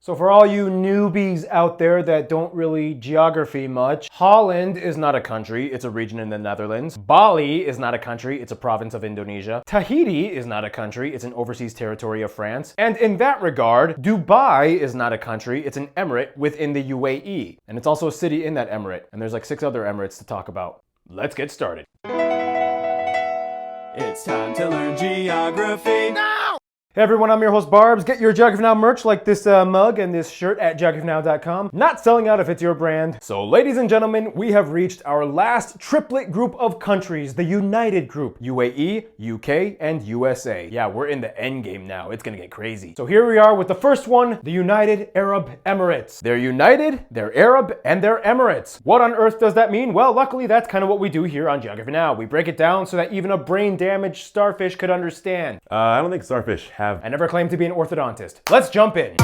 So for all you newbies out there that don't really geography much, Holland is not a country, it's a region in the Netherlands. Bali is not a country, it's a province of Indonesia. Tahiti is not a country, it's an overseas territory of France. And in that regard, Dubai is not a country, it's an emirate within the UAE. And it's also a city in that emirate. And there's like 6 other emirates to talk about. Let's get started. It's time to learn geography now! Hey everyone, I'm your host Barbs. Get your Geography Now merch like this mug and this shirt at geographynow.com. Not selling out if it's your brand. So ladies and gentlemen, we have reached our last triplet group of countries, the United Group. UAE, UK, and USA. Yeah, we're in the end game now. It's gonna get crazy. So here we are with the first one, the United Arab Emirates. They're united, they're Arab, and they're Emirates. What on earth does that mean? Well, luckily that's kind of what we do here on Geography Now. We break it down so that even a brain-damaged starfish could understand. I don't think starfish have... I never claimed to be an orthodontist. Let's jump in.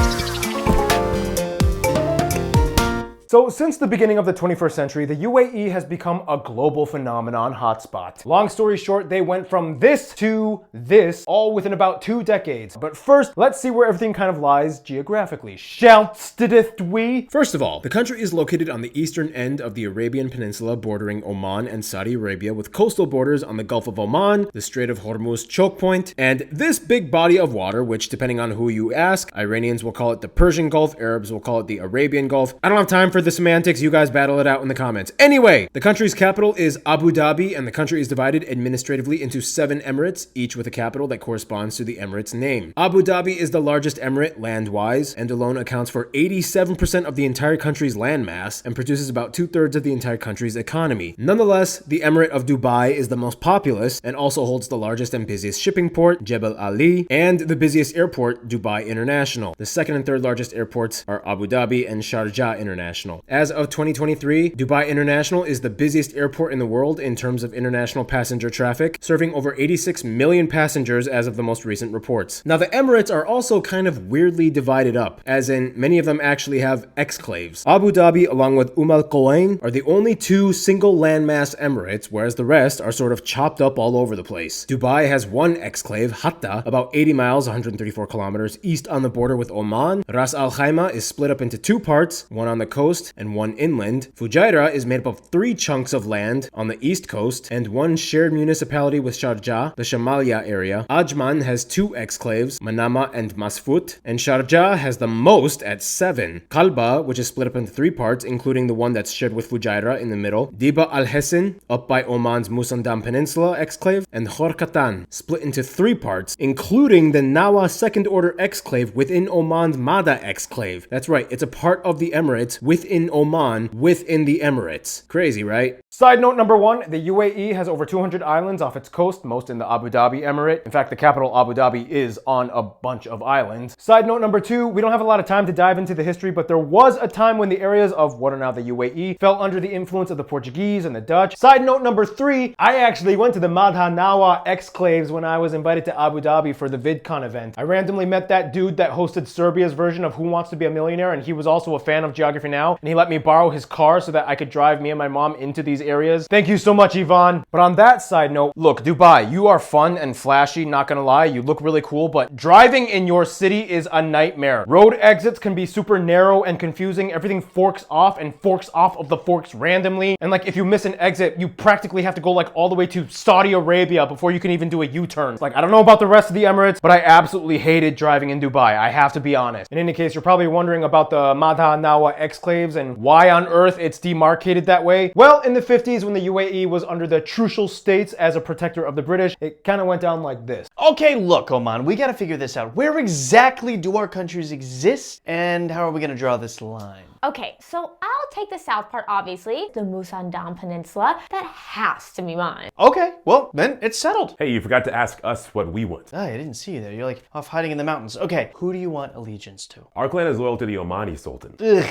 So since the beginning of the 21st century, the UAE has become a global phenomenon hotspot. Long story short, they went from this to this, all within about 2 decades. But first, let's see where everything kind of lies geographically. Shouts-didith we? First of all, the country is located on the eastern end of the Arabian Peninsula bordering Oman and Saudi Arabia with coastal borders on the Gulf of Oman, the Strait of Hormuz choke point, and this big body of water, which depending on who you ask, Iranians will call it the Persian Gulf, Arabs will call it the Arabian Gulf. I don't have time for the semantics, you guys battle it out in the comments. Anyway, the country's capital is Abu Dhabi, and the country is divided administratively into 7 emirates, each with a capital that corresponds to the emirate's name. Abu Dhabi is the largest emirate land-wise, and alone accounts for 87% of the entire country's landmass, and produces about 2/3 of the entire country's economy. Nonetheless, the emirate of Dubai is the most populous, and also holds the largest and busiest shipping port, Jebel Ali, and the busiest airport, Dubai International. The second and third largest airports are Abu Dhabi and Sharjah International. As of 2023, Dubai International is the busiest airport in the world in terms of international passenger traffic, serving over 86 million passengers as of the most recent reports. Now, the Emirates are also kind of weirdly divided up, as in many of them actually have exclaves. Abu Dhabi, along with Al Quwain, are the only 2 single landmass emirates, whereas the rest are sort of chopped up all over the place. Dubai has 1 exclave, Hatta, about 80 miles, 134 kilometers east on the border with Oman. Ras Al Khaimah is split up into 2 parts, one on the coast and 1 inland. Fujairah is made up of 3 chunks of land on the east coast and 1 shared municipality with Sharjah, the Shamalia area. Ajman has 2 exclaves, Manama and Masfut, and Sharjah has the most at 7. Qalba, which is split up into 3 parts, including the one that's shared with Fujairah in the middle. Diba al-Hessin, up by Oman's Musandam Peninsula exclave, and Khorkatan, split into 3 parts, including the Nawa second order exclave within Oman's Mada exclave. That's right, it's a part of the Emirates within Oman, within the Emirates. Crazy, right? Side note number 1, the UAE has over 200 islands off its coast, most in the Abu Dhabi Emirate. In fact, the capital Abu Dhabi is on a bunch of islands. Side note number 2, we don't have a lot of time to dive into the history, but there was a time when the areas of what are now the UAE fell under the influence of the Portuguese and the Dutch. Side note number 3, I actually went to the Madha Nawa exclaves when I was invited to Abu Dhabi for the VidCon event. I randomly met that dude that hosted Serbia's version of Who Wants to Be a Millionaire, and he was also a fan of Geography Now, and he let me borrow his car so that I could drive me and my mom into these areas. Thank you so much, Yvonne. But on that side note, look, Dubai, you are fun and flashy, not gonna lie, you look really cool, but driving in your city is a nightmare. Road exits can be super narrow and confusing. Everything forks off and forks off of the forks randomly. And like if you miss an exit, you practically have to go like all the way to Saudi Arabia before you can even do a U-turn. Like I don't know about the rest of the Emirates, but I absolutely hated driving in Dubai. I have to be honest. In any case, you're probably wondering about the Madha Nawa exclaves and why on earth it's demarcated that way. Well, in the 50s when the UAE was under the Trucial States as a protector of the British, it kind of went down like this. Okay, look, Oman, we gotta figure this out. Where exactly do our countries exist, and how are we gonna draw this line? Okay, so I'll take the south part, obviously, the Musandam Peninsula. That has to be mine. Okay, well, then it's settled. Hey, you forgot to ask us what we want. I didn't see you there. You're like off hiding in the mountains. Okay, who do you want allegiance to? Our clan is loyal to the Omani Sultan. Ugh,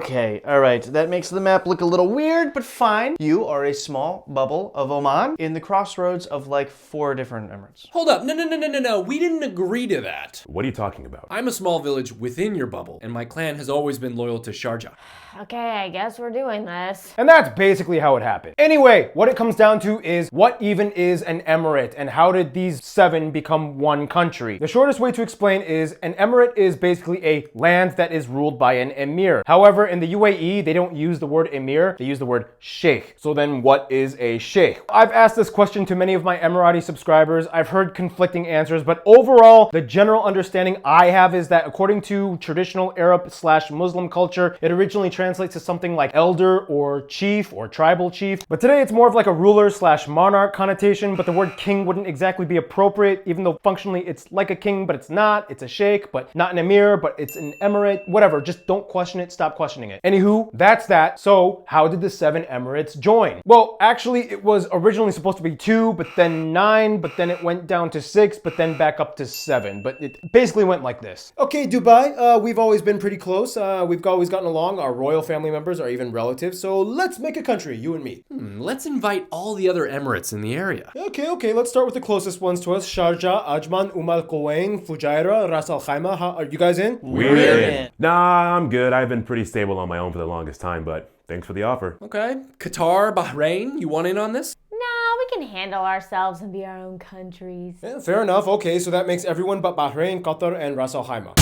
Okay, all right. That makes the map look a little weird, but fine. You are a small bubble of Oman in the crossroads of like 4 different emirates. Hold up, no. We didn't agree to that. What are you talking about? I'm a small village within your bubble, and my clan has always been loyal to Sharjah. Okay, I guess we're doing this. And that's basically how it happened. Anyway, what it comes down to is what even is an emirate and how did these 7 become one country? The shortest way to explain is an emirate is basically a land that is ruled by an emir. However, in the UAE, they don't use the word emir, they use the word sheikh. So then what is a sheikh? I've asked this question to many of my Emirati subscribers. I've heard conflicting answers, but overall, the general understanding I have is that according to traditional Arab/Muslim culture, it originally translates to something like elder or chief or tribal chief. But today it's more of like a ruler/monarch connotation, but the word king wouldn't exactly be appropriate, even though functionally it's like a king, but it's not. It's a sheikh, but not an emir, but it's an emirate, whatever. Just don't question it, stop questioning it. Anywho, that's that. So how did the 7 emirates join? Well, actually it was originally supposed to be 2, but then 9, but then it went down to 6, but then back up to 7. But it basically went like this. Okay, Dubai, we've always been pretty close. We've always gotten along. Our royal family members are even relatives. So let's make a country, you and me. Let's invite all the other emirates in the area. Okay. Let's start with the closest ones to us. Sharjah, Ajman, Al Quwain, Fujairah, Ras Al Khaimah. Are you guys in? We're in. Nah, I'm good. I've been pretty stable on my own for the longest time, but thanks for the offer. Okay. Qatar, Bahrain, you want in on this? Nah, we can handle ourselves and be our own countries. Yeah, fair enough. Okay, so that makes everyone but Bahrain, Qatar, and Ras Al Khaimah.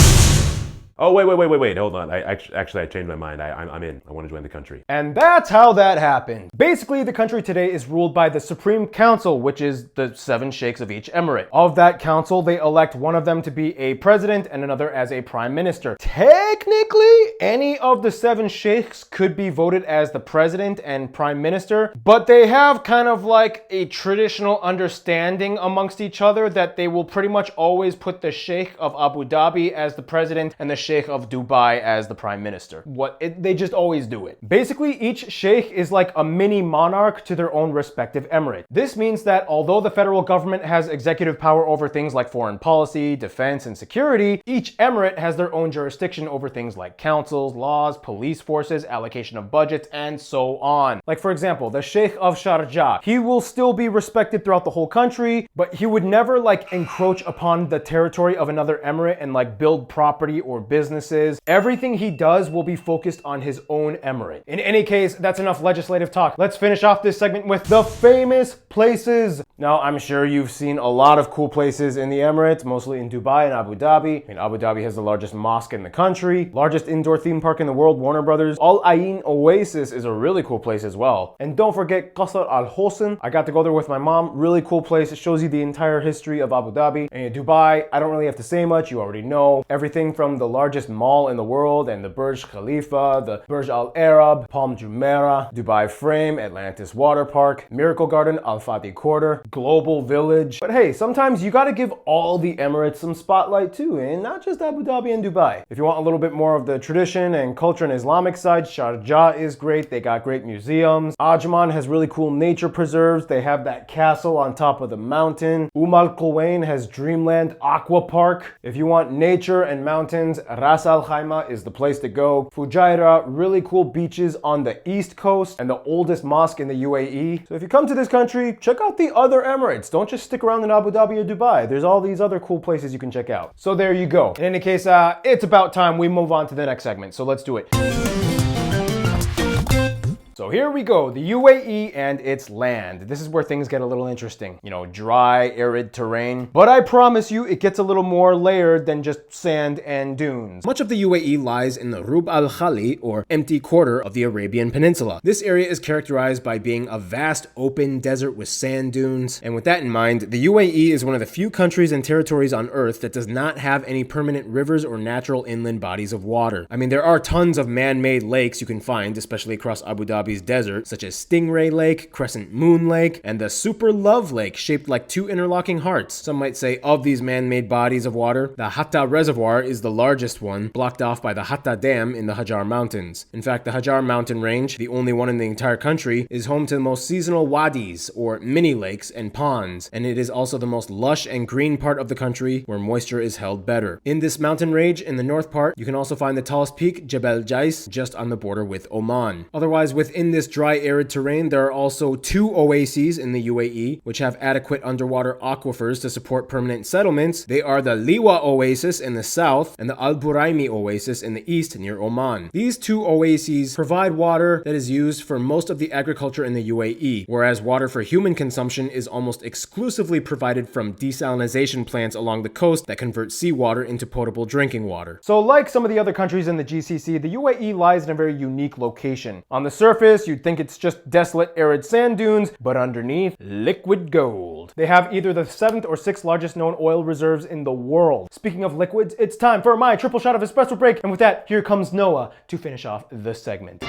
Oh, wait, hold on. I changed my mind. I'm in. I want to join the country. And that's how that happened. Basically, the country today is ruled by the Supreme Council, which is the 7 sheikhs of each emirate. Of that council, they elect one of them to be a president and another as a prime minister. Technically, any of the 7 sheikhs could be voted as the president and prime minister, but they have kind of like a traditional understanding amongst each other that they will pretty much always put the sheikh of Abu Dhabi as the president and the sheikh of Dubai as the prime minister. They just always do it. Basically, each sheikh is like a mini monarch to their own respective emirate. This means that although the federal government has executive power over things like foreign policy, defense, and security, each emirate has their own jurisdiction over things like councils, laws, police forces, allocation of budgets, and so on. Like for example, the sheikh of Sharjah, he will still be respected throughout the whole country, but he would never like encroach upon the territory of another emirate and like build property or businesses. Everything he does will be focused on his own emirate. In any case, that's enough legislative talk. Let's finish off this segment with the famous places. Now, I'm sure you've seen a lot of cool places in the Emirates, mostly in Dubai and Abu Dhabi. I mean, Abu Dhabi has the largest mosque in the country, largest indoor theme park in the world, Warner Brothers. Al Ain Oasis is a really cool place as well. And don't forget Qasr Al Hosn. I got to go there with my mom. Really cool place. It shows you the entire history of Abu Dhabi. And in Dubai, I don't really have to say much. You already know. Everything from the largest mall in the world and the Burj Khalifa, the Burj Al Arab, Palm Jumeirah, Dubai Frame, Atlantis Water Park, Miracle Garden, Al Fadi Quarter, Global Village. But hey, sometimes you gotta give all the Emirates some spotlight too, and not just Abu Dhabi and Dubai. If you want a little bit more of the tradition and culture and Islamic side, Sharjah is great. They got great museums. Ajman has really cool nature preserves. They have that castle on top of the mountain. Al Quwain has Dreamland Aqua Park. If you want nature and mountains, Ras Al Khaimah is the place to go. Fujairah, really cool beaches on the east coast and the oldest mosque in the UAE. So if you come to this country, check out the other Emirates. Don't just stick around in Abu Dhabi or Dubai. There's all these other cool places you can check out. So there you go. In any case, it's about time we move on to the next segment. So let's do it. So here we go, the UAE and its land. This is where things get a little interesting. You know, dry, arid terrain. But I promise you, it gets a little more layered than just sand and dunes. Much of the UAE lies in the Rub al Khali, or empty quarter of the Arabian Peninsula. This area is characterized by being a vast open desert with sand dunes. And with that in mind, the UAE is one of the few countries and territories on Earth that does not have any permanent rivers or natural inland bodies of water. I mean, there are tons of man-made lakes you can find, especially across Abu Dhabi Dhabi's desert, such as Stingray Lake, Crescent Moon Lake, and the Super Love Lake, shaped like two interlocking hearts. Some might say of these man-made bodies of water, the Hatta Reservoir is the largest one, blocked off by the Hatta Dam in the Hajar Mountains. In fact, the Hajar Mountain Range, the only one in the entire country, is home to the most seasonal wadis, or mini lakes and ponds, and it is also the most lush and green part of the country where moisture is held better. In this mountain range, in the north part, you can also find the tallest peak, Jebel Jais, just on the border with Oman. Otherwise, within this dry, arid terrain, there are also two oases in the UAE, which have adequate underwater aquifers to support permanent settlements. They are the Liwa Oasis in the south and the Al Buraimi Oasis in the east near Oman. These two oases provide water that is used for most of the agriculture in the UAE, whereas water for human consumption is almost exclusively provided from desalination plants along the coast that convert seawater into potable drinking water. So like some of the other countries in the GCC, the UAE lies in a very unique location. On the surface, you'd think it's just desolate, arid sand dunes, but underneath, liquid gold. They have either the 7th or 6th largest known oil reserves in the world. Speaking of liquids, it's time for my triple shot of espresso break, and with that, here comes Noah to finish off the segment.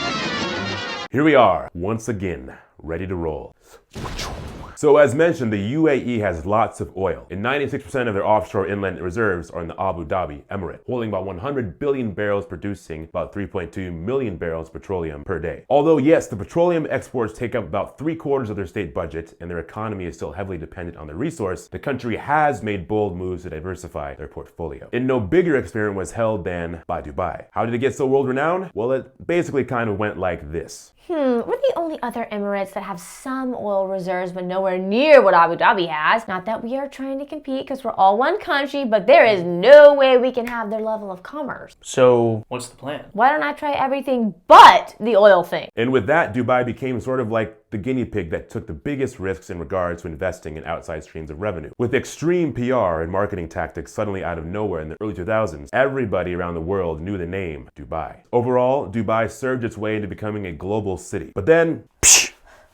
Here we are, once again, ready to roll. So as mentioned, the UAE has lots of oil, and 96% of their offshore inland reserves are in the Abu Dhabi Emirate, holding about 100 billion barrels, producing about 3.2 million barrels of petroleum per day. Although yes, the petroleum exports take up about 3/4 of their state budget, and their economy is still heavily dependent on the resource, the country has made bold moves to diversify their portfolio. And no bigger experiment was held than by Dubai. How did it get so world-renowned? Well, it basically kind of went like this. We're the only other Emirates that have some oil reserves, but nowhere near what Abu Dhabi has. Not that we are trying to compete, because we're all one country, but there is no way we can have their level of commerce. So, what's the plan? Why don't I try everything but the oil thing? And with that, Dubai became sort of like the guinea pig that took the biggest risks in regards to investing in outside streams of revenue. With extreme PR and marketing tactics suddenly out of nowhere in the early 2000s, everybody around the world knew the name Dubai. Overall, Dubai surged its way into becoming a global city. But then,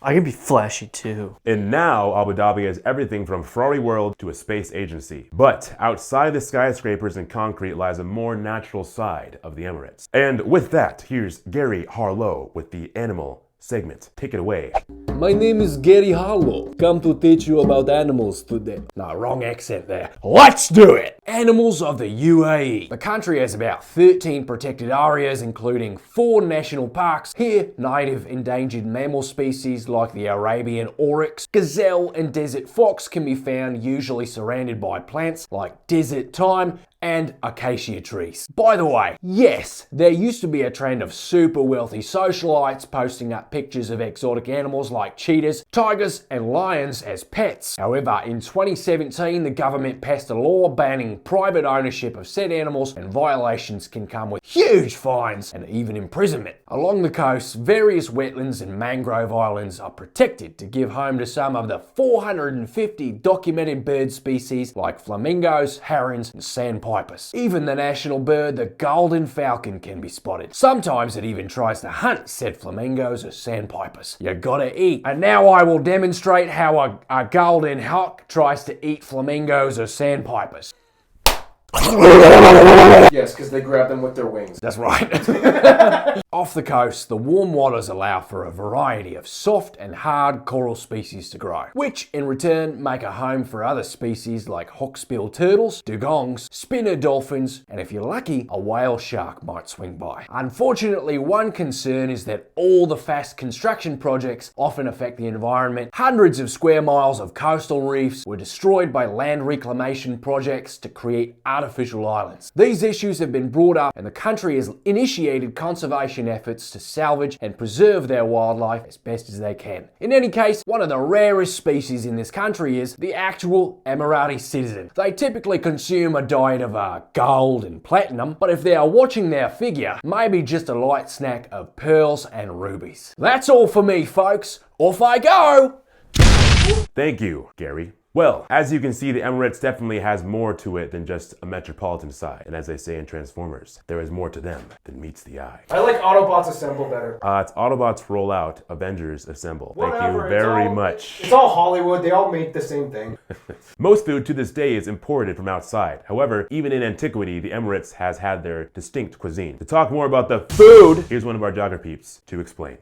I can be flashy too. and now Abu Dhabi is everything from Ferrari World to a space agency. But outside the skyscrapers and concrete lies a more natural side of the Emirates. And with that, here's Gary Harlow with the animal segment. Take it away. My name is Gary Harlow. Come to teach you about animals today. Nah, wrong accent there. Let's do it! Animals of the UAE. The country has about 13 protected areas, including 4 national parks. Here, native endangered mammal species like the Arabian oryx, gazelle, and desert fox can be found, usually surrounded by plants like desert thyme and acacia trees. By the way, yes, there used to be a trend of super wealthy socialites posting up pictures of exotic animals like cheetahs, tigers, and lions as pets. However, in 2017, the government passed a law banning private ownership of said animals, and violations can come with huge fines and even imprisonment. Along the coast, various wetlands and mangrove islands are protected to give home to some of the 450 documented bird species like flamingos, herons, and sandpipers. Even the national bird, the golden falcon, can be spotted. Sometimes it even tries to hunt said flamingos or sandpipers. You gotta eat. And now I will demonstrate how a golden hawk tries to eat flamingos or sandpipers. Yes, because they grab them with their wings. That's right. Off the coast, the warm waters allow for a variety of soft and hard coral species to grow, which in return make a home for other species like hawksbill turtles, dugongs, spinner dolphins, and if you're lucky, a whale shark might swing by. Unfortunately, one concern is that all the fast construction projects often affect the environment. Hundreds of square miles of coastal reefs were destroyed by land reclamation projects to create artificial islands. These issues have been brought up, and the country has initiated conservation efforts to salvage and preserve their wildlife as best as they can. In any case, one of the rarest species in this country is the actual Emirati citizen. They typically consume a diet of gold and platinum, but if they are watching their figure, maybe just a light snack of pearls and rubies. That's all for me, folks. Off I go! Thank you, Gary. Well, as you can see, the Emirates definitely has more to it than just a metropolitan side. And as they say in Transformers, there is more to them than meets the eye. I like Autobots Assemble better. It's Autobots roll out, Avengers assemble. Whatever, Thank you very much. It's all Hollywood. They all make the same thing. Most food to this day is imported from outside. However, even in antiquity, the Emirates has had their distinct cuisine. To talk more about the food, here's one of our jogger peeps to explain.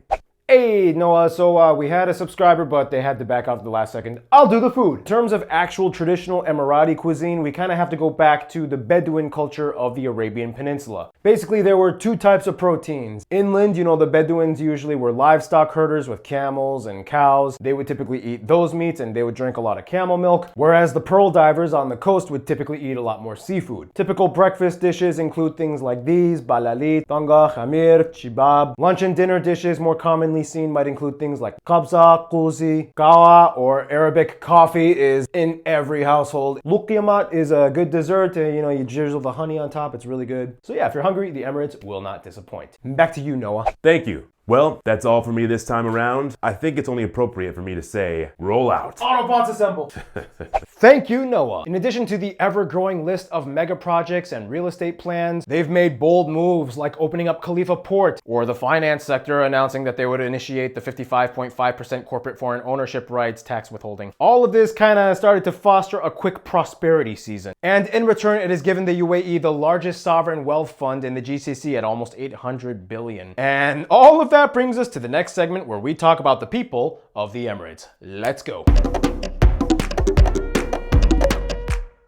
Hey, Noah, so we had a subscriber, but they had to back out at the last second. I'll do the food. In terms of actual traditional Emirati cuisine, we kind of have to go back to the Bedouin culture of the Arabian Peninsula. Basically, there were two types of proteins. Inland, the Bedouins usually were livestock herders with camels and cows. They would typically eat those meats and they would drink a lot of camel milk, whereas the pearl divers on the coast would typically eat a lot more seafood. Typical breakfast dishes include things like these: balalit, tanga, khamir, chibab. Lunch and dinner dishes more commonly seen might include things like kabza, quzi, kawa, or Arabic coffee is in every household. Luqyamat is a good dessert. You drizzle the honey on top. It's really good. So yeah, if you're hungry, the Emirates will not disappoint. Back to you, Noah. Thank you. Well, that's all for me this time around. I think it's only appropriate for me to say, roll out. Autobots assemble. Thank you, Noah. In addition to the ever-growing list of mega projects and real estate plans, they've made bold moves like opening up Khalifa Port, or the finance sector announcing that they would initiate the 55.5% corporate foreign ownership rights tax withholding. All of this kind of started to foster a quick prosperity season. And in return, it has given the UAE the largest sovereign wealth fund in the GCC at almost 800 billion. And all of that brings us to the next segment where we talk about the people of the Emirates. Let's go.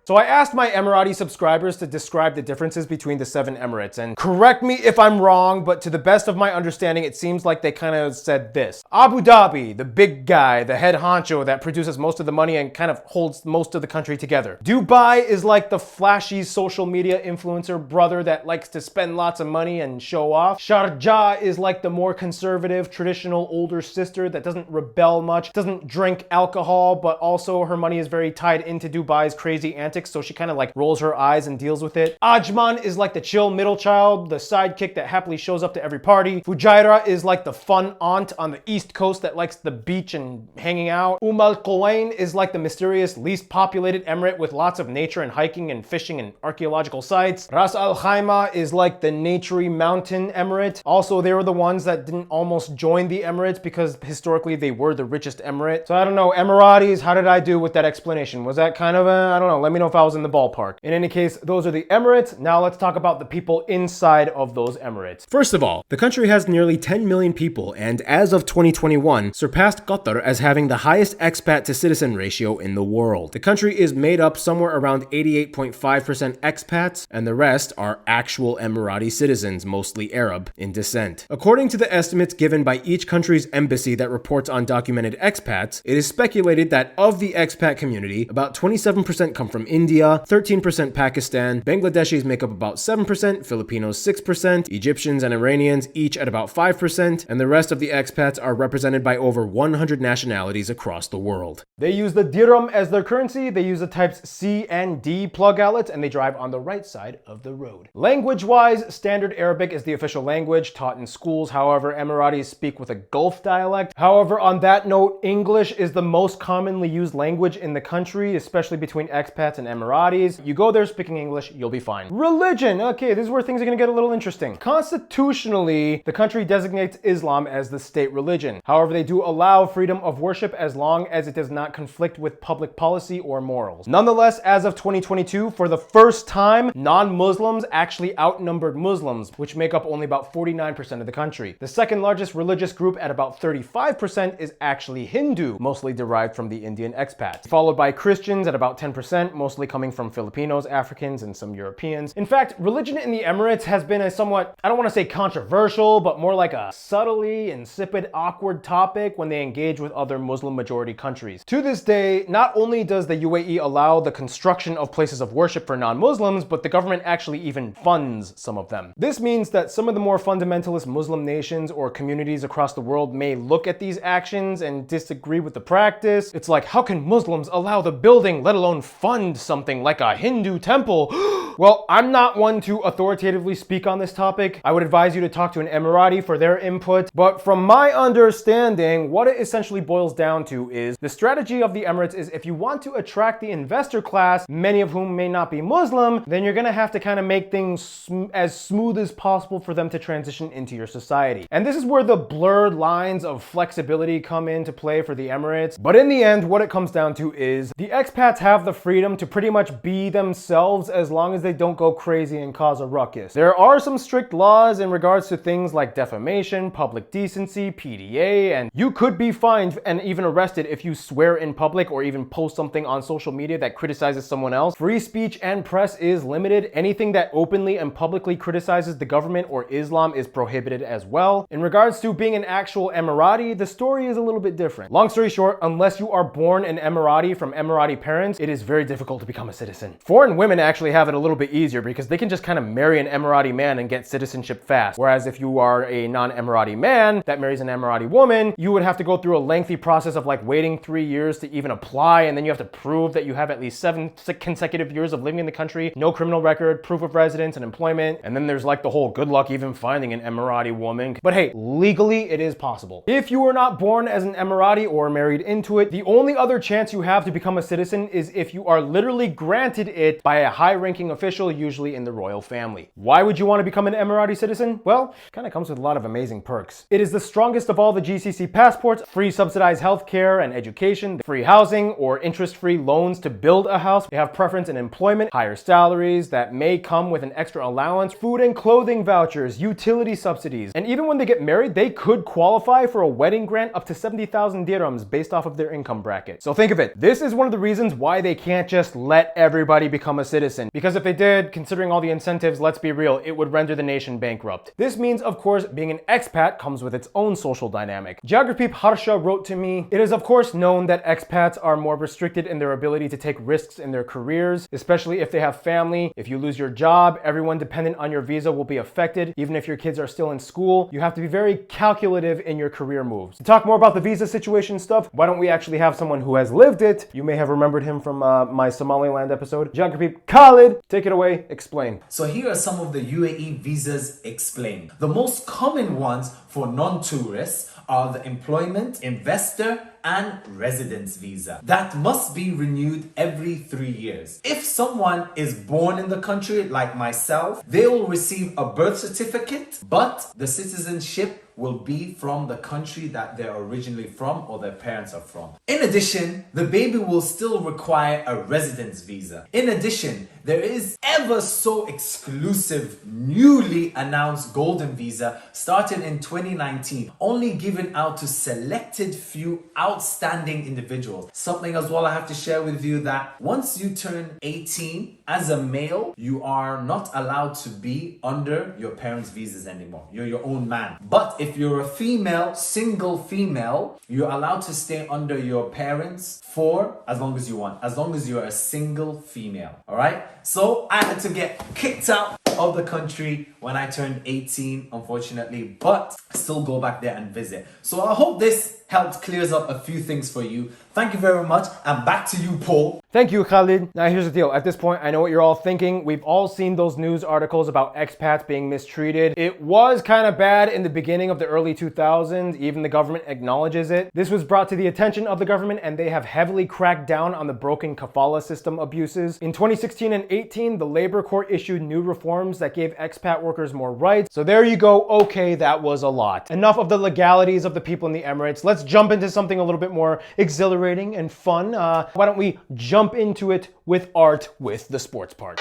So I asked my Emirati subscribers to describe the differences between the 7 Emirates, and correct me if I'm wrong, but to the best of my understanding, it seems like they kind of said this. Abu Dhabi, the big guy, the head honcho that produces most of the money and kind of holds most of the country together. Dubai is like the flashy social media influencer brother that likes to spend lots of money and show off. Sharjah is like the more conservative, traditional older sister that doesn't rebel much, doesn't drink alcohol, but also her money is very tied into Dubai's crazy antics, so she kind of like rolls her eyes and deals with it. Ajman is like the chill middle child, the sidekick that happily shows up to every party. Fujairah is like the fun aunt on the East Coast that likes the beach and hanging out. Al Quwain is like the mysterious, least populated emirate with lots of nature and hiking and fishing and archaeological sites. Ras Al Khaimah is like the naturey mountain emirate. Also, they were the ones that didn't almost join the Emirates because historically they were the richest emirate. So I don't know, Emiratis, how did I do with that explanation? Was that kind of I don't know, let me know if I was in the ballpark. In any case, those are the Emirates. Now let's talk about the people inside of those Emirates. First of all, the country has nearly 10 million people and as of 2021 surpassed Qatar as having the highest expat to citizen ratio in the world. The country is made up somewhere around 88.5% expats and the rest are actual Emirati citizens, mostly Arab in descent. According to the estimates given by each country's embassy that reports on documented expats, it is speculated that of the expat community, about 27% come from India, 13% Pakistan, Bangladeshis make up about 7%, Filipinos 6%, Egyptians and Iranians each at about 5%, and the rest of the expats are represented by over 100 nationalities across the world. They use the dirham as their currency, they use the types C and D plug outlets, and they drive on the right side of the road. Language-wise, Standard Arabic is the official language taught in schools. However, Emiratis speak with a Gulf dialect. However, on that note, English is the most commonly used language in the country, especially between expats and Emiratis. You go there speaking English, you'll be fine. Religion. Okay, this is where things are gonna get a little interesting. Constitutionally, the country designates Islam as the state religion. However, they do allow freedom of worship as long as it does not conflict with public policy or morals. Nonetheless, as of 2022, for the first time, non-Muslims actually outnumbered Muslims, which make up only about 49% of the country. The second largest religious group at about 35% is actually Hindu, mostly derived from the Indian expats, followed by Christians at about 10%, mostly coming from Filipinos, Africans, and some Europeans. In fact, religion in the Emirates has been a somewhat, I don't want to say controversial, but more like a subtly insipid, awkward topic when they engage with other Muslim majority countries. To this day, not only does the UAE allow the construction of places of worship for non-Muslims, but the government actually even funds some of them. This means that some of the more fundamentalist Muslim nations or communities across the world may look at these actions and disagree with the practice. It's like, how can Muslims allow the building, let alone fund something like a Hindu temple? Well, I'm not one to authoritatively speak on this topic. I would advise you to talk to an Emirati for their input. But from my understanding, what it essentially boils down to is the strategy of the Emirates is if you want to attract the investor class, many of whom may not be Muslim, then you're gonna have to kind of make things as smooth as possible for them to transition into your society. And this is where the blurred lines of flexibility come into play for the Emirates. But in the end, what it comes down to is the expats have the freedom to pretty much be themselves as long as they don't go crazy and cause a ruckus. There are some strict laws in regards to things like defamation, public decency, PDA, and you could be fined and even arrested if you swear in public or even post something on social media that criticizes someone else. Free speech and press is limited. Anything that openly and publicly criticizes the government or Islam is prohibited as well. In regards to being an actual Emirati, the story is a little bit different. Long story short, unless you are born an Emirati from Emirati parents, it is very difficult to become a citizen. Foreign women actually have it a little bit easier because they can just kind of marry an Emirati man and get citizenship fast. Whereas if you are a non-Emirati man that marries an Emirati woman, you would have to go through a lengthy process of like waiting 3 years to even apply, and then you have to prove that you have at least 7 consecutive years of living in the country, no criminal record, proof of residence and employment, and then there's like the whole good luck even finding an Emirati woman. But hey, legally it is possible. If you were not born as an Emirati or married into it, the only other chance you have to become a citizen is if you are literally granted it by a high-ranking official, usually in the royal family. Why would you want to become an Emirati citizen? Well, it kind of comes with a lot of amazing perks. It is the strongest of all the GCC passports: free subsidized healthcare and education, free housing or interest-free loans to build a house. They have preference in employment, higher salaries that may come with an extra allowance, food and clothing vouchers, utility subsidies, and even when they get married, they could qualify for a wedding grant up to 70,000 dirhams based off of their income bracket. So think of it. This is one of the reasons why they can't just let everybody become a citizen. Because if they did, considering all the incentives, let's be real, it would render the nation bankrupt. This means, of course, being an expat comes with its own social dynamic. Geography Harsha wrote to me, "It is of course known that expats are more restricted in their ability to take risks in their careers, especially if they have family. If you lose your job, everyone dependent on your visa will be affected. Even if your kids are still in school, you have to be very calculative in your career moves." To talk more about the visa situation stuff, why don't we actually have someone who has lived it? You may have remembered him from my Somaliland episode. Geography Khalid, take it away, explain. So here are some of the UAE visas explained. The most common ones for non-tourists are the employment, investor, and residence visa that must be renewed every 3 years. If someone is born in the country, like myself, they will receive a birth certificate, but the citizenship will be from the country that they're originally from or their parents are from. In addition, the baby will still require a residence visa. In addition, there is ever so exclusive, newly announced golden visa started in 2019, only given out to selected few outstanding individuals. Something as well I have to share with you, that once you turn 18 as a male, you are not allowed to be under your parents' visas anymore. You're your own man. But if you're a female, single female, you're allowed to stay under your parents for as long as you want, as long as you're a single female. All right? So I had to get kicked out of the country when I turned 18, unfortunately, but still go back there and visit. So I hope this helped clears up a few things for you. Thank you very much, and back to you, Paul. Thank you, Khalid. Now here's the deal. At this point, I know what you're all thinking. We've all seen those news articles about expats being mistreated. It was kind of bad in the beginning of the early 2000s. Even the government acknowledges it. This was brought to the attention of the government, and they have heavily cracked down on the broken kafala system abuses. In 2016 and 18, the labor court issued new reforms that gave expat workers more rights. So there you go. Okay, that was a lot. Enough of the legalities of the people in the Emirates. Let's jump into something a little bit more exhilarating and fun. Why don't we jump into it with Art with the sports part.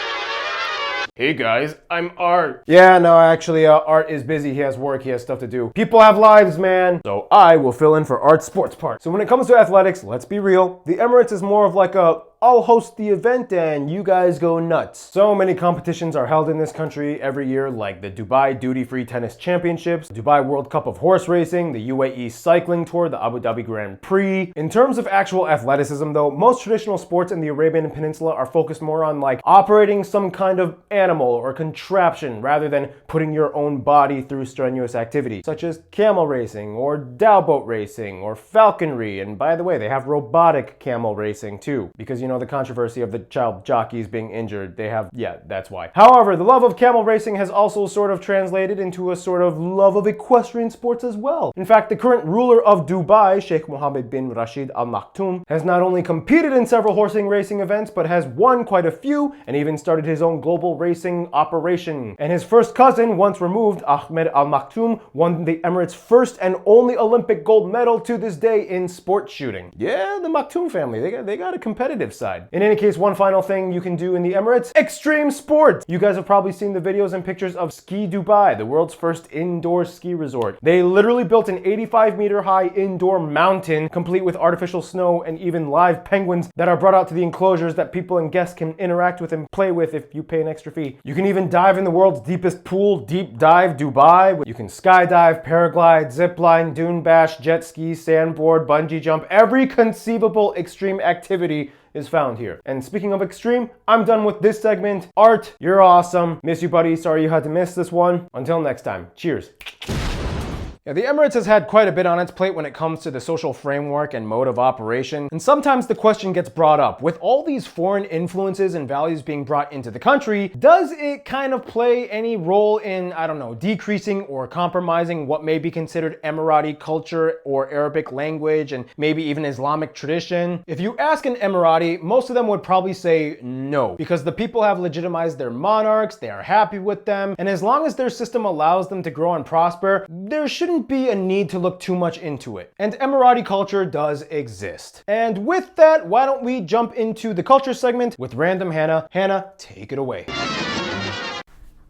Hey guys, I'm Art. Yeah, no, actually, Art is busy. He has work. He has stuff to do. People have lives, man. So I will fill in for Art's sports part. So when it comes to athletics, let's be real. The Emirates is more of like a I'll host the event and you guys go nuts. So many competitions are held in this country every year, like the Dubai Duty-Free Tennis Championships, Dubai World Cup of Horse Racing, the UAE Cycling Tour, the Abu Dhabi Grand Prix. In terms of actual athleticism though, most traditional sports in the Arabian Peninsula are focused more on like operating some kind of animal or contraption rather than putting your own body through strenuous activity, such as camel racing or dhow boat racing or falconry. And by the way, they have robotic camel racing too, because you know the controversy of the child jockeys being injured. They have, yeah, that's why. However, the love of camel racing has also sort of translated into a sort of love of equestrian sports as well. In fact, the current ruler of Dubai, Sheikh Mohammed bin Rashid Al Maktoum, has not only competed in several horsing racing events, but has won quite a few and even started his own global racing operation. And his first cousin, once removed, Ahmed Al Maktoum, won the Emirates' first and only Olympic gold medal to this day in sport shooting. Yeah, the Maktoum family, they got a competitive side. side. In any case, one final thing you can do in the Emirates, extreme sports. You guys have probably seen the videos and pictures of Ski Dubai, the world's first indoor ski resort. They literally built an 85-meter high indoor mountain, complete with artificial snow and even live penguins that are brought out to the enclosures that people and guests can interact with and play with if you pay an extra fee. You can even dive in the world's deepest pool, Deep Dive Dubai. You can skydive, paraglide, zipline, dune bash, jet ski, sandboard, bungee jump. Every conceivable extreme activity is found here. And speaking of extreme, I'm done with this segment. Art, you're awesome. Miss you, buddy. Sorry you had to miss this one. Until next time, cheers. Yeah, the Emirates has had quite a bit on its plate when it comes to the social framework and mode of operation, and sometimes the question gets brought up, with all these foreign influences and values being brought into the country, does it kind of play any role in, I don't know, decreasing or compromising what may be considered Emirati culture or Arabic language and maybe even Islamic tradition? If you ask an Emirati, most of them would probably say no, because the people have legitimized their monarchs, they are happy with them, and as long as their system allows them to grow and prosper, there shouldn't be a need to look too much into it. And Emirati culture does exist. And with that, why don't we jump into the culture segment with Random Hannah. Hannah, take it away.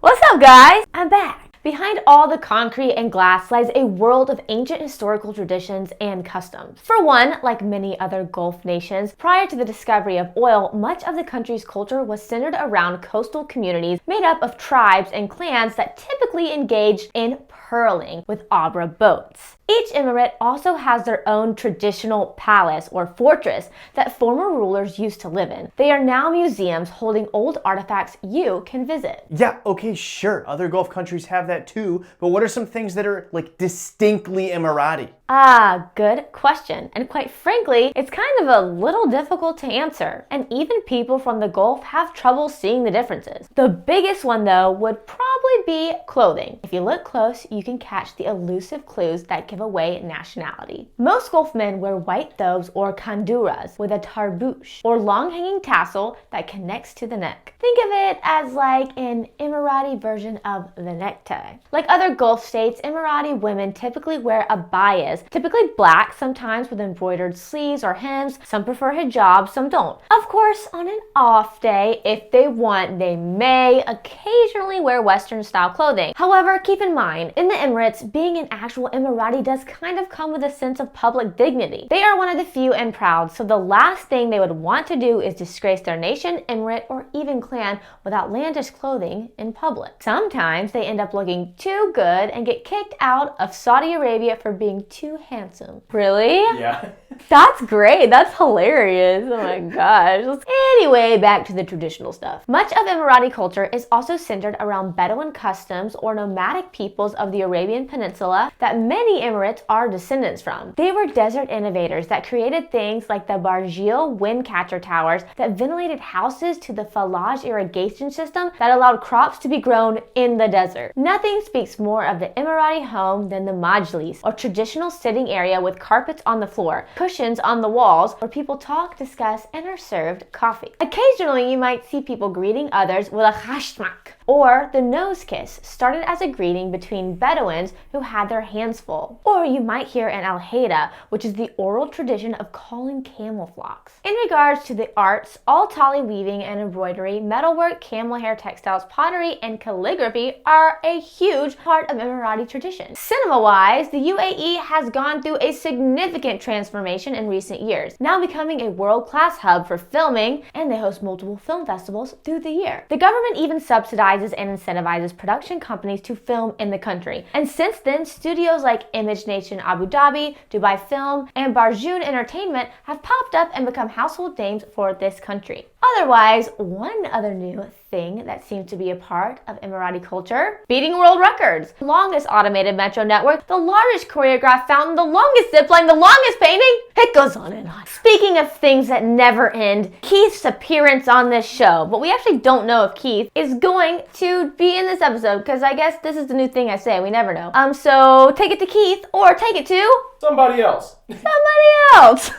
What's up, guys? I'm back. Behind all the concrete and glass lies a world of ancient historical traditions and customs. For one, like many other Gulf nations, prior to the discovery of oil, much of the country's culture was centered around coastal communities made up of tribes and clans that typically engaged in pearling with Abra boats. Each emirate also has their own traditional palace or fortress that former rulers used to live in. They are now museums holding old artifacts you can visit. Yeah, okay, sure. Other Gulf countries have that too, but what are some things that are like distinctly Emirati? Ah, good question. And quite frankly, it's kind of a little difficult to answer. And even people from the Gulf have trouble seeing the differences. The biggest one though would probably be clothing. If you look close, you can catch the elusive clues that give away nationality. Most Gulf men wear white thobes or kanduras with a tarbouche or long hanging tassel that connects to the neck. Think of it as like an Emirati version of the necktie. Like other Gulf states, Emirati women typically wear abayas, typically black, sometimes with embroidered sleeves or hems. Some prefer hijab, some don't. Of course, on an off day, if they want, they may occasionally wear Western style clothing. However, keep in mind, in the Emirates, being an actual Emirati does kind of come with a sense of public dignity. They are one of the few and proud, so the last thing they would want to do is disgrace their nation, emirate, or even clan with outlandish clothing in public. Sometimes they end up looking too good and get kicked out of Saudi Arabia for being too handsome. Really? Yeah. That's great. That's hilarious. Oh my gosh. Anyway, back to the traditional stuff. Much of Emirati culture is also centered around Bedouin customs or nomadic peoples of the Arabian Peninsula that many Emirates are descendants from. They were desert innovators that created things like the Barjeel wind catcher towers that ventilated houses to the Falaj irrigation system that allowed crops to be grown in the desert. Nothing speaks more of the Emirati home than the majlis, or traditional sitting area with carpets on the floor, cushions on the walls, where people talk, discuss, and are served coffee. Occasionally, you might see people greeting others with a khashmak, or the nose kiss, started as a greeting between Bedouins who had their hands full. Or you might hear an al-haida, which is the oral tradition of calling camel flocks. In regards to the arts, all tali weaving and embroidery, metalwork, camel hair textiles, pottery, and calligraphy are a huge part of Emirati tradition. Cinema-wise, the UAE has gone through a significant transformation in recent years, now becoming a world-class hub for filming, and they host multiple film festivals through the year. The government even subsidizes and incentivizes production companies to film in the country. And since then, studios like Image Nation Abu Dhabi, Dubai Film, and Barjoon Entertainment have popped up and become household names for this country. Otherwise, one other new thing that seems to be a part of Emirati culture, beating world records. The longest automated metro network, the largest choreographed fountain, the longest zipline, the longest painting. It goes on and on. Speaking of things that never end, Keith's appearance on this show, but we actually don't know if Keith is going to be in this episode, because I guess this is the new thing I say, we never know. So take it to Keith, or take it to Somebody else. somebody else.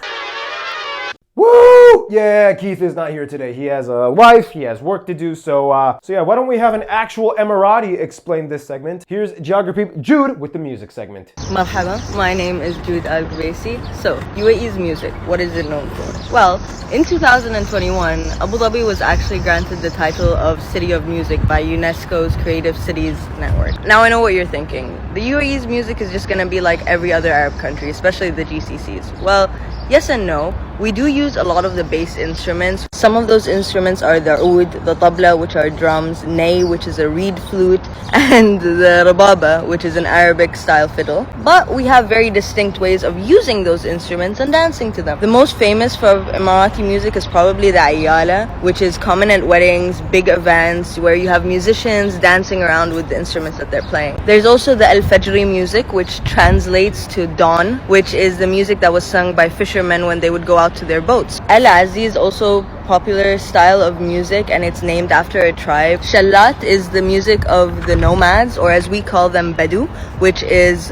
Woo! Yeah, Keith is not here today. He has a wife, he has work to do, so yeah, why don't we have an actual Emirati explain this segment? Here's Geography Jude with the music segment. Marhaba, my name is Jude Al-Graisi. So, UAE's music, what is it known for? Well, in 2021, Abu Dhabi was actually granted the title of City of Music by UNESCO's Creative Cities Network. Now I know what you're thinking. The UAE's music is just gonna be like every other Arab country, especially the GCCs. Well, yes and no. We do use a lot of the bass instruments. Some of those instruments are the oud, the tabla, which are drums, ney, which is a reed flute, and the rababa, which is an Arabic style fiddle. But we have very distinct ways of using those instruments and dancing to them. The most famous for Emirati music is probably the ayala, which is common at weddings, big events, where you have musicians dancing around with the instruments that they're playing. There's also the al-fajri music, which translates to dawn, which is the music that was sung by fishermen when they would go out to their boats. Al-Azi is also popular style of music, and it's named after a tribe. Shallat is the music of the nomads, or as we call them, Badu, which is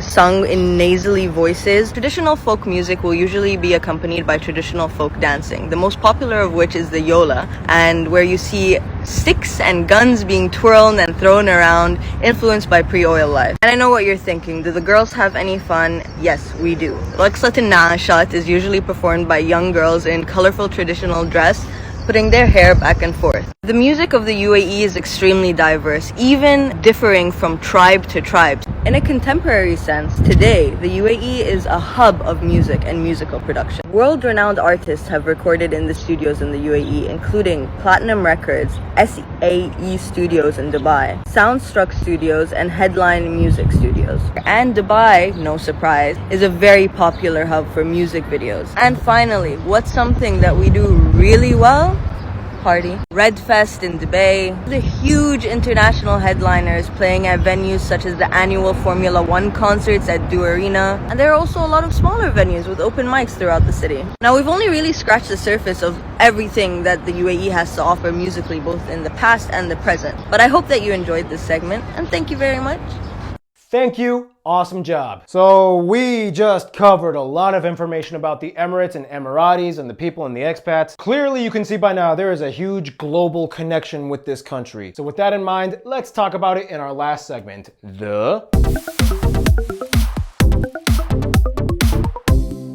sung in nasally voices. Traditional folk music will usually be accompanied by traditional folk dancing, the most popular of which is the yola, and where you see sticks and guns being twirled and thrown around, influenced by pre-oil life. And I know what you're thinking, do the girls have any fun? Yes, we do. Raqsat al-Naashat is usually performed by young girls in colorful traditional dress, putting their hair back and forth. The music of the UAE is extremely diverse, even differing from tribe to tribe. In a contemporary sense, today, the UAE is a hub of music and musical production. World-renowned artists have recorded in the studios in the UAE, including Platinum Records, SAE Studios in Dubai, Soundstruck Studios, and Headline Music Studios. And Dubai, no surprise, is a very popular hub for music videos. And finally, what's something that we do really well? Party. Red Fest in Dubai, the huge international headliners playing at venues such as the annual Formula One concerts at Du Arena, and there are also a lot of smaller venues with open mics throughout the city. Now, we've only really scratched the surface of everything that the UAE has to offer musically, both in the past and the present, but I hope that you enjoyed this segment, and thank you very much. Thank you. Awesome job. So we just covered a lot of information about the Emirates and Emiratis and the people and the expats. Clearly, you can see by now there is a huge global connection with this country. So with that in mind, let's talk about it in our last segment,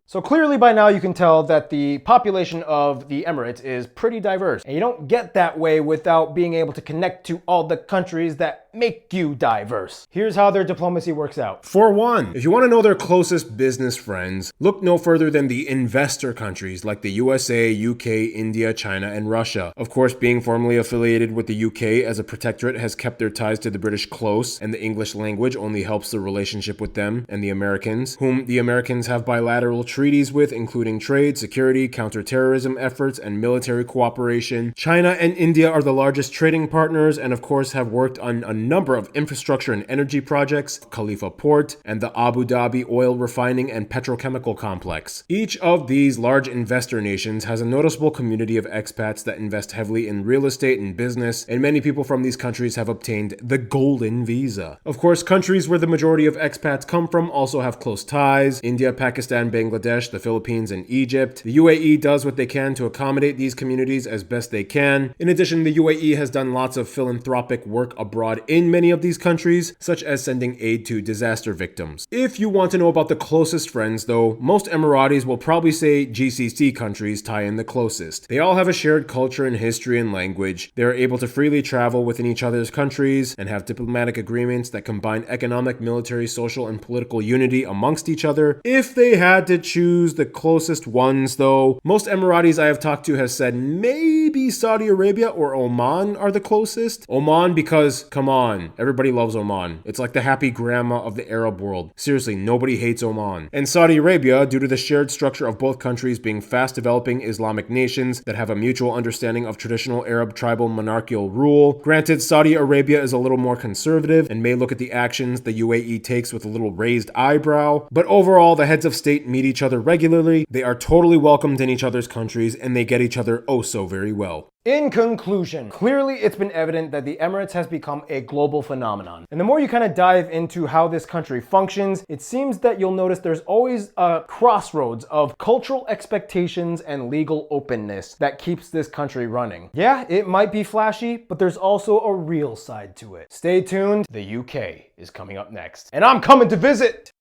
So clearly by now you can tell that the population of the Emirates is pretty diverse. And you don't get that way without being able to connect to all the countries that make you diverse. Here's how their diplomacy works out. For one, if you want to know their closest business friends, look no further than the investor countries like the USA, UK, India, China, and Russia. Of course, being formally affiliated with the UK as a protectorate has kept their ties to the British close, and the English language only helps the relationship with them and the Americans, whom the Americans have bilateral treaties with, including trade, security, counterterrorism efforts, and military cooperation. China and India are the largest trading partners and of course have worked on a number of infrastructure and energy projects, Khalifa Port, and the Abu Dhabi oil refining and petrochemical complex. Each of these large investor nations has a noticeable community of expats that invest heavily in real estate and business, and many people from these countries have obtained the golden visa. Of course, countries where the majority of expats come from also have close ties: India, Pakistan, Bangladesh, the Philippines, and Egypt. The UAE does what they can to accommodate these communities as best they can. In addition, the UAE has done lots of philanthropic work abroad in many of these countries, such as sending aid to disaster victims. If you want to know about the closest friends, though, most Emiratis will probably say GCC countries tie in the closest. They all have a shared culture and history and language. They are able to freely travel within each other's countries and have diplomatic agreements that combine economic, military, social, and political unity amongst each other. If they had to choose the closest ones, though, most Emiratis I have talked to have said maybe Saudi Arabia or Oman are the closest. Oman because, come on, everybody loves Oman. It's like the happy grandma of the Arab world. Seriously, nobody hates Oman. And Saudi Arabia, due to the shared structure of both countries being fast developing Islamic nations that have a mutual understanding of traditional Arab tribal monarchical rule. Granted, Saudi Arabia is a little more conservative and may look at the actions the UAE takes with a little raised eyebrow, but overall, the heads of state meet each other regularly. They are totally welcomed in each other's countries and they get each other oh so very well. well. In conclusion, clearly it's been evident that the Emirates has become a global phenomenon. And the more you kind of dive into how this country functions, it seems that you'll notice there's always a crossroads of cultural expectations and legal openness that keeps this country running. Yeah, it might be flashy, but there's also a real side to it. Stay tuned, the UK is coming up next. And I'm coming to visit!